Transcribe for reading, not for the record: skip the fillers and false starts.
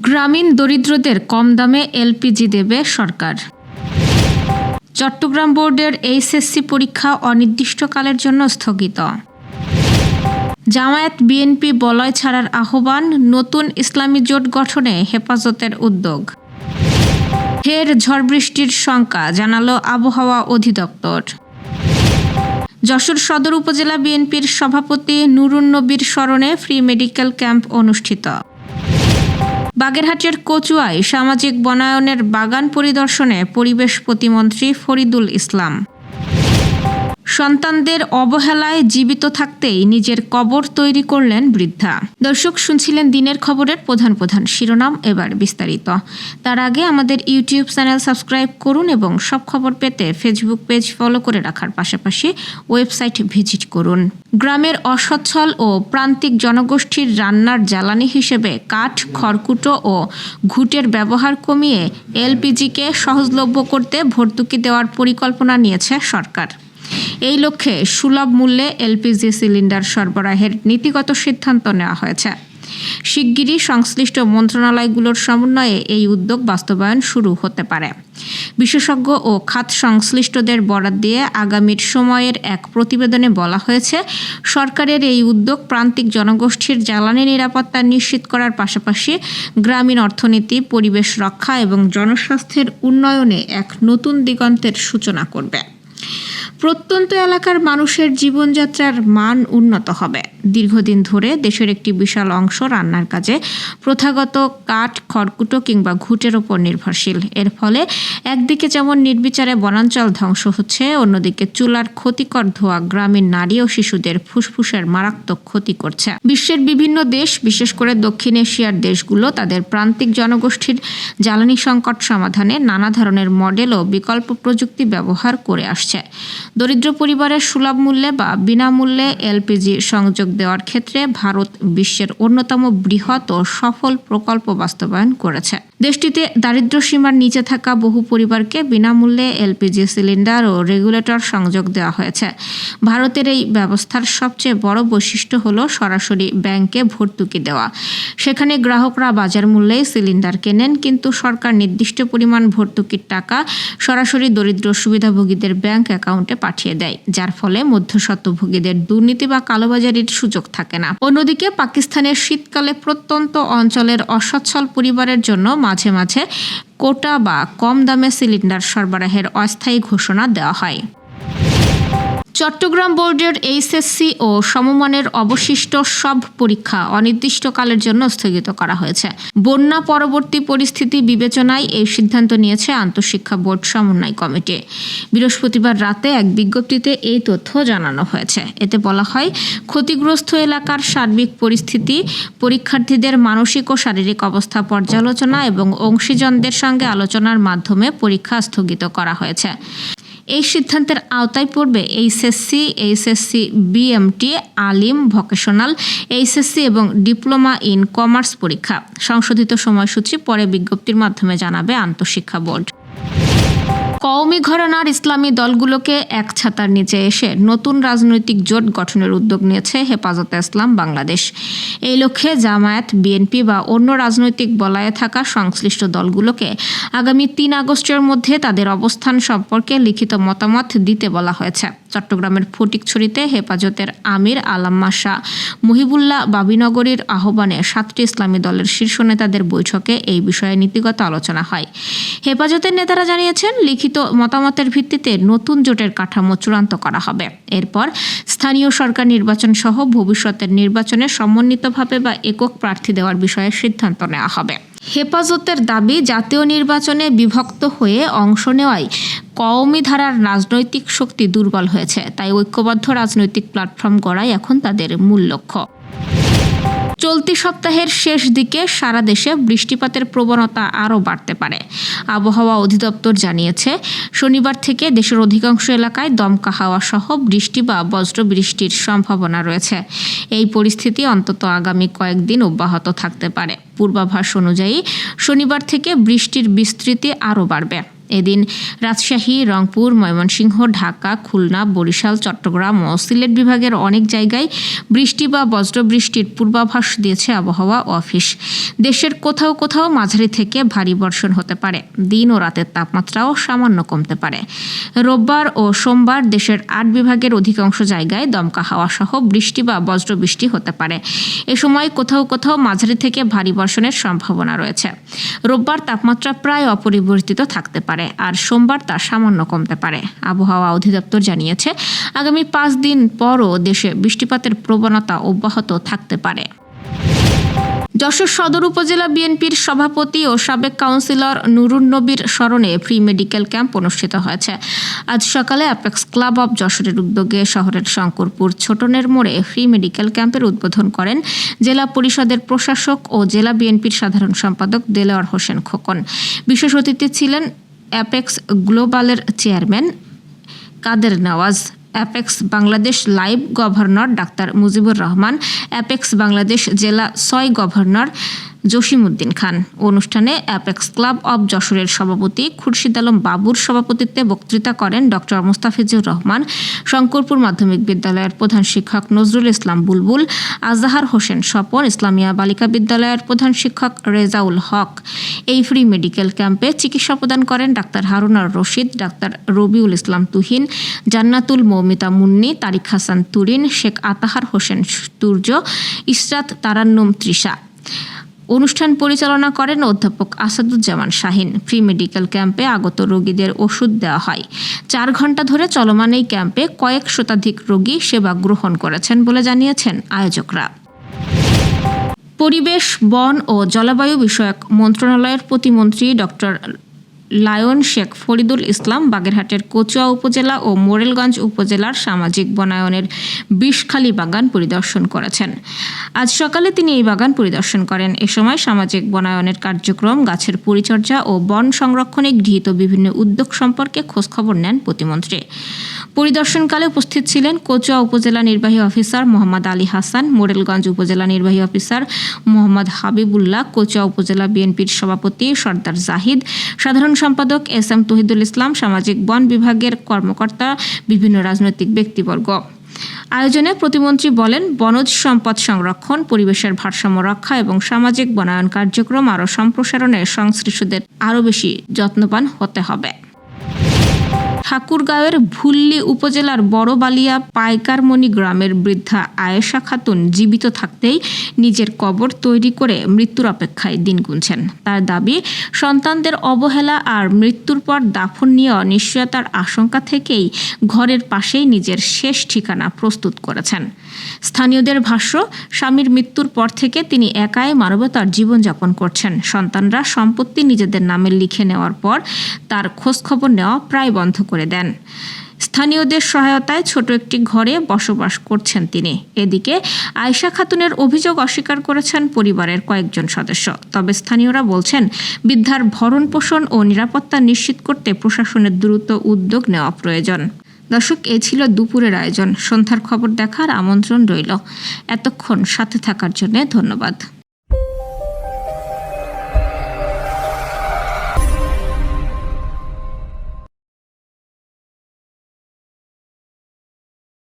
গ্রামীণ দরিদ্রদের কম দামে এলপিজি দেবে সরকার। চট্টগ্রাম বোর্ডের এইচএসসি পরীক্ষা অনির্দিষ্টকালের জন্য স্থগিত। জামায়াত বিএনপি বলয় ছাড়ার আহ্বান, নতুন ইসলামী জোট গঠনে হেফাজতের উদ্যোগ। ফের ঝড় বৃষ্টির শঙ্কা, জানালো আবহাওয়া অধিদপ্তর। যশোর সদর উপজেলা বিএনপির সভাপতি নুরুন নবীর স্মরণে ফ্রি মেডিকেল ক্যাম্প অনুষ্ঠিত। বাগেরহাটের কচুয়ায় সামাজিক বনায়নের বাগান পরিদর্শনে পরিবেশ প্রতিমন্ত্রী ফরিদুল ইসলাম। সন্তানদের অবহেলায় জীবিত থাকতেই নিজের কবর তৈরি করলেন বৃদ্ধা। দর্শক, শুনছিলেন দিনের খবরের প্রধান প্রধান শিরোনাম, এবার বিস্তারিত। তার আগে আমাদের ইউটিউব চ্যানেল সাবস্ক্রাইব করুন এবং সব খবর পেতে ফেসবুক পেজ ফলো করে রাখার পাশাপাশি ওয়েবসাইট ভিজিট করুন। গ্রামের অসচ্ছল ও প্রান্তিক জনগোষ্ঠীর রান্নার জ্বালানি হিসেবে কাঠ, খড়কুটো ও ঘুঁটের ব্যবহার কমিয়ে এলপিজিকে সহজলভ্য করতে ভর্তুকি দেওয়ার পরিকল্পনা নিয়েছে সরকার। এই লক্ষ্যে সুলভ মূল্যে এলপিজি সিলিন্ডার সরবরাহের নীতিগত সিদ্ধান্ত নেওয়া হয়েছে। শিগগিরই সংশ্লিষ্ট মন্ত্রণালয়গুলোর সমন্বয়ে এই উদ্যোগ বাস্তবায়ন শুরু হতে পারে। বিশেষজ্ঞ ও খাত সংশ্লিষ্টদের বরাত দিয়ে আগামীর সময়ের এক প্রতিবেদনে বলা হয়েছে, সরকারের এই উদ্যোগ প্রান্তিক জনগোষ্ঠীর জ্বালানি নিরাপত্তা নিশ্চিত করার পাশাপাশি গ্রামীণ অর্থনীতি, পরিবেশ রক্ষা এবং জনস্বাস্থ্যের উন্নয়নে এক নতুন দিগন্তের সূচনা করবে। প্রত্যন্ত এলাকার মানুষের জীবনযাত্রার মান উন্নত হবে। দীর্ঘদিন ধরে দেশের একটি বিশাল অংশ রান্নার কাজে প্রথাগত কাঠ, খড়কুটো কিংবা ঘুঁটের ওপর নির্ভরশীল। এর ফলে একদিকে যেমন নির্বিচারে বনাঞ্চল ধ্বংস হচ্ছে, অন্যদিকে চুলার ক্ষতিকর ধোঁয়া গ্রামীণ নারী ও শিশুদের ফুসফুসের মারাত্মক ক্ষতি করছে। বিশ্বের বিভিন্ন দেশ, বিশেষ করে দক্ষিণ এশিয়ার দেশগুলো তাদের প্রান্তিক জনগোষ্ঠীর জ্বালানি সংকট সমাধানে নানা ধরনের মডেল ও বিকল্প প্রযুক্তি ব্যবহার করে আসছে। দরিদ্র পরিবারের সুলভ মূল্যে বা বিনামূল্যে এলপিজি সংযোগ দেওয়ার ক্ষেত্রে ভারত বিশ্বের অন্যতম বৃহৎ ও সফল প্রকল্প বাস্তবায়ন করেছে। দেশটিতে দারিদ্র্য সীমার নিচে থাকা বহু পরিবারকে বিনামূল্যে এলপিজি সিলিন্ডার ও রেগুলেটর সংযোগ দেওয়া হয়েছে। ভারতের এই ব্যবস্থার সবচেয়ে বড় বৈশিষ্ট্য হলো সরাসরি ব্যাংকে ভর্তুকি দেওয়া। সেখানে গ্রাহকরা বাজার মূল্যেই সিলিন্ডার কেনেন, কিন্তু সরকার নির্দিষ্ট পরিমাণ ভর্তুকির টাকা সরাসরি দরিদ্র সুবিধাভোগীদের ব্যাংক অ্যাকাউন্টে পাঠিয়ে দেয়, যার ফলে মধ্যস্বত্বভোগীদের দুর্নীতি বা কালোবাজারির সুযোগ থাকে না। অন্যদিকে পাকিস্তানের শীতকালে প্রত্যন্ত অঞ্চলের অসচ্ছল পরিবারের জন্য মাঝে মাঝে কোটা বা কম দামে সিলিন্ডার সরবরাহের অস্থায়ী ঘোষণা দেওয়া হয়। চট্টগ্রাম বোর্ডের এইচএসসি ও সমমানের অবশিষ্ট সব পরীক্ষা অনির্দিষ্টকালের জন্য স্থগিত করা হয়েছে। বন্যা পরবর্তী পরিস্থিতি বিবেচনায় এই সিদ্ধান্ত নিয়েছে আন্তঃশিক্ষা বোর্ড সমন্বয় কমিটি। বৃহস্পতিবার রাতে এক বিজ্ঞপ্তিতে এই তথ্য জানানো হয়েছে। এতে বলা হয়, ক্ষতিগ্রস্ত এলাকার সার্বিক পরিস্থিতি, পরীক্ষার্থীদের মানসিক ও শারীরিক অবস্থা পর্যালোচনা এবং অংশীজনদের সঙ্গে আলোচনার মাধ্যমে পরীক্ষা স্থগিত করা হয়েছে। এই সিদ্ধান্তের আওতায় পড়বে এইচএসসি, বিএমটি, আলিম, ভোকেশনাল, এইচএসসি এবং ডিপ্লোমা ইন কমার্স পরীক্ষা। সংশোধিত সময়সূচি পরে বিজ্ঞপ্তির মাধ্যমে জানাবে আন্তঃশিক্ষা বোর্ড। কওমি ঘরানার ইসলামী দলগুলোকে এক ছাতার নিচে এসে নতুন রাজনৈতিক জোট গঠনের উদ্যোগ নিয়েছে হেফাজতে ইসলাম বাংলাদেশ। এই লক্ষ্যে জামায়াত, বিএনপি বা অন্য রাজনৈতিক বলয়ে থাকা সংশ্লিষ্ট দলগুলোকে আগামী ৩ আগস্টের মধ্যে তাদের অবস্থান সম্পর্কে লিখিত মতামত দিতে বলা হয়েছে। চট্টগ্রামের ফটিকছড়িতে হেফাজতের আমির আল্লামা শাহ মুহিবুল্লাহ বাবিনগরীর আহ্বানে 7টি ইসলামী দলের শীর্ষ নেতাদের বৈঠকে এই বিষয়ে নীতিগত আলোচনা হয়। হেফাজতের নেতারা জানিয়েছেন, লিখিত মতামতের ভিত্তিতে নতুন জোটের কাঠামো চূড়ান্ত করা হবে। এরপর স্থানীয় সরকার নির্বাচন সহ ভবিষ্যতের নির্বাচনে সমন্বিতভাবে বা একক প্রার্থী দেওয়ার বিষয়ে সিদ্ধান্ত নেওয়া হবে। হেফাজতের দাবি, জাতীয় নির্বাচনে বিভক্ত হয়ে অংশ নেওয়ায় কওমি ধারার রাজনৈতিক শক্তি দুর্বল হয়েছে, তাই ঐক্যবদ্ধ রাজনৈতিক প্ল্যাটফর্ম গড়াই এখন তাদের মূল লক্ষ্য। চলতি সপ্তাহের শেষ দিকে সারা দেশে বৃষ্টিপাতের প্রবণতা আরও বাড়তে পারে। আবহাওয়া অধিদপ্তর জানিয়েছে, শনিবার থেকে দেশের অধিকাংশ এলাকায় দমকা হাওয়া সহ বৃষ্টি বা বজ্রবৃষ্টির সম্ভাবনা রয়েছে। এই পরিস্থিতি অন্তত আগামী কয়েকদিন অব্যাহত থাকতে পারে। পূর্বাভাস অনুযায়ী শনিবার থেকে বৃষ্টির বিস্তৃতি আরও বাড়বে। এদিন রাজশাহী, রংপুর, ময়মনসিংহ, ঢাকা, খুলনা, বরিশাল, চট্টগ্রাম ও সিলেট বিভাগের অনেক জায়গায় বৃষ্টি বা বজ্রবৃষ্টির পূর্বাভাস দিয়েছে আবহাওয়া অফিস। দেশের কোথাও কোথাও মাঝারি থেকে ভারী বর্ষণ হতে পারে। দিন ও রাতের তাপমাত্রাও সামান্য কমতে পারে। রোববার ও সোমবার দেশের 8 বিভাগের অধিকাংশ জায়গায় দমকা হাওয়া সহ বৃষ্টি বা বজ্রবৃষ্টি হতে পারে। এ সময় কোথাও কোথাও মাঝারি থেকে ভারী বর্ষণের সম্ভাবনা রয়েছে। রোববার তাপমাত্রা প্রায় অপরিবর্তিত থাকতে পারে, আর সোমবার তা সামান্য কমতে পারে। আবহাওয়া অধিদপ্তর জানিয়েছে, আগামী 5 দিন পরও দেশে বৃষ্টিপাতের প্রবণতা অব্যাহত থাকতে পারে। যশোর সদর উপজেলা বিএনপির সভাপতি ও সাবেক কাউন্সিলর নুরুন নবীর স্মরণে ফ্রি মেডিকেল ক্যাম্প অনুষ্ঠিত হয়েছে। আজ সকালে অ্যাপেক্স ক্লাব অব যশোরের উদ্যোগে শহরের শঙ্করপুর ছোটনের মোড়ে ফ্রি মেডিকেল ক্যাম্পের উদ্বোধন করেন জেলা পরিষদের প্রশাসক ও জেলা বিএনপির সাধারণ সম্পাদক দেলোয়ার হোসেন খোকন। বিশেষ অতিথি ছিলেন অ্যাপেক্স গ্লোবালের chairman Kader Nawaz, apex Bangladesh live governor ডাক্তার মুজিবুর রহমান, অ্যাপেক্স বাংলাদেশ জেলা 6 গভর্নর জসিমউদ্দিন খান। অনুষ্ঠানে অ্যাপেক্স ক্লাব অব যশোরের সভাপতি খুরশিদ আলম বাবুর সভাপতিত্বে বক্তৃতা করেন ডক্টর মুস্তাফিজুর রহমান, শঙ্করপুর মাধ্যমিক বিদ্যালয়ের প্রধান শিক্ষক নজরুল ইসলাম বুলবুল, আজহার হোসেন স্বপন, ইসলামিয়া বালিকা বিদ্যালয়ের প্রধান শিক্ষক রেজাউল হক। এই ফ্রি মেডিকেল ক্যাম্পে চিকিৎসা প্রদান করেন ডাক্তার হারুনার রশিদ, ডাক্তার রবিউল ইসলাম তুহিন, জান্নাতুল মৌমিতা মুন্নি, তারিক হাসান তুরিন, শেখ আতাহার হোসেন তুর্য, ইসরাত তারান্নুম তৃষা। অনুষ্ঠান পরিচালনা করেন অধ্যাপক আসাদুজ্জামান শাহিন। ফ্রি মেডিকেল ক্যাম্পে আগত রোগীদের ওষুধ দেওয়া হয়। 4 ঘণ্টা ধরে চলমান এই ক্যাম্পে কয়েক শতাধিক রোগী সেবা গ্রহণ করেছেন বলে জানিয়েছেন আয়োজকরা। পরিবেশ, বন ও জলবায়ু বিষয়ক মন্ত্রণালয়ের প্রতিমন্ত্রী ডক্টর লায়ন শেখ ফরিদুল ইসলাম বাগেরহাটের কচুয়া উপজেলা ও মোরেলগঞ্জ উপজেলার সামাজিক বনায়নের বিষখালী বাগান পরিদর্শন করেছেন। আজ সকালে তিনি এই বাগান পরিদর্শন করেন। এ সময় সামাজিক বনায়নের কার্যক্রম, গাছের পরিচর্যা ও বন সংরক্ষণে গৃহীত বিভিন্ন উদ্যোগ সম্পর্কে খোঁজখবর নেন প্রতিমন্ত্রী। পরিদর্শনকালে উপস্থিত ছিলেন কচুয়া উপজেলা নির্বাহী অফিসার মোহাম্মদ আলী হাসান, মোরেলগঞ্জ উপজেলা নির্বাহী অফিসার মোহাম্মদ হাবিবুল্লাহ, কচুয়া উপজেলা বিএনপির সভাপতি সর্দার জাহিদ, সাধারণ সম্পাদক এস.এম. তহিদুল ইসলাম, সামাজিক বন বিভাগের কর্মকর্তা, বিভিন্ন রাজনৈতিক ব্যক্তিবর্গ। আয়োজনে প্রতিমন্ত্রী বলেন, বনজ সম্পদ সংরক্ষণ, পরিবেশের ভারসাম্য রক্ষা এবং সামাজিক বনায়ন কার্যক্রম আরও সম্প্রসারণে সংশ্লিষ্টদের আরও বেশি যত্নবান হতে হবে। ঠাকুরগাঁওয়ের ভুল্লি উপজেলার বড়বালিয়া পাইকারমণি গ্রামের বৃদ্ধা আয়েশা খাতুন জীবিত থাকতেই নিজের কবর তৈরি করে মৃত্যুর অপেক্ষায় দিন গুনছেন। তার দাবি, সন্তানদের অবহেলা আর মৃত্যুর পর দাফন নিয়ে অনিশ্চয়তার আশঙ্কা থেকেই ঘরের পাশেই নিজের শেষ ঠিকানা প্রস্তুত করেছেন। স্থানীয়দের ভাষ্য, স্বামীর মৃত্যুর পর থেকে তিনি একাই মানবতার জীবনযাপন করছেন। সন্তানরা সম্পত্তি নিজেদের নামে লিখে নেওয়ার পর তার খোঁজখবর নেওয়া প্রায় বন্ধ করে দেন। স্থানীয়দের সহায়তায় ছোট একটি ঘরে বসবাস করছেন তিনি। এদিকে আয়েশা খাতুনের অভিযোগ অস্বীকার করেছেন পরিবারের কয়েকজন সদস্য। তবে স্থানীয়রা বলছেন, বৃদ্ধার ভরণ পোষণ ও নিরাপত্তা নিশ্চিত করতে প্রশাসনের দ্রুত উদ্যোগ নেওয়া প্রয়োজন। দর্শক, এ ছিল দুপুরের আয়োজন। সন্ধ্যার খবর দেখার আমন্ত্রণ রইল। এতক্ষণ সাথে থাকার জন্য ধন্যবাদ।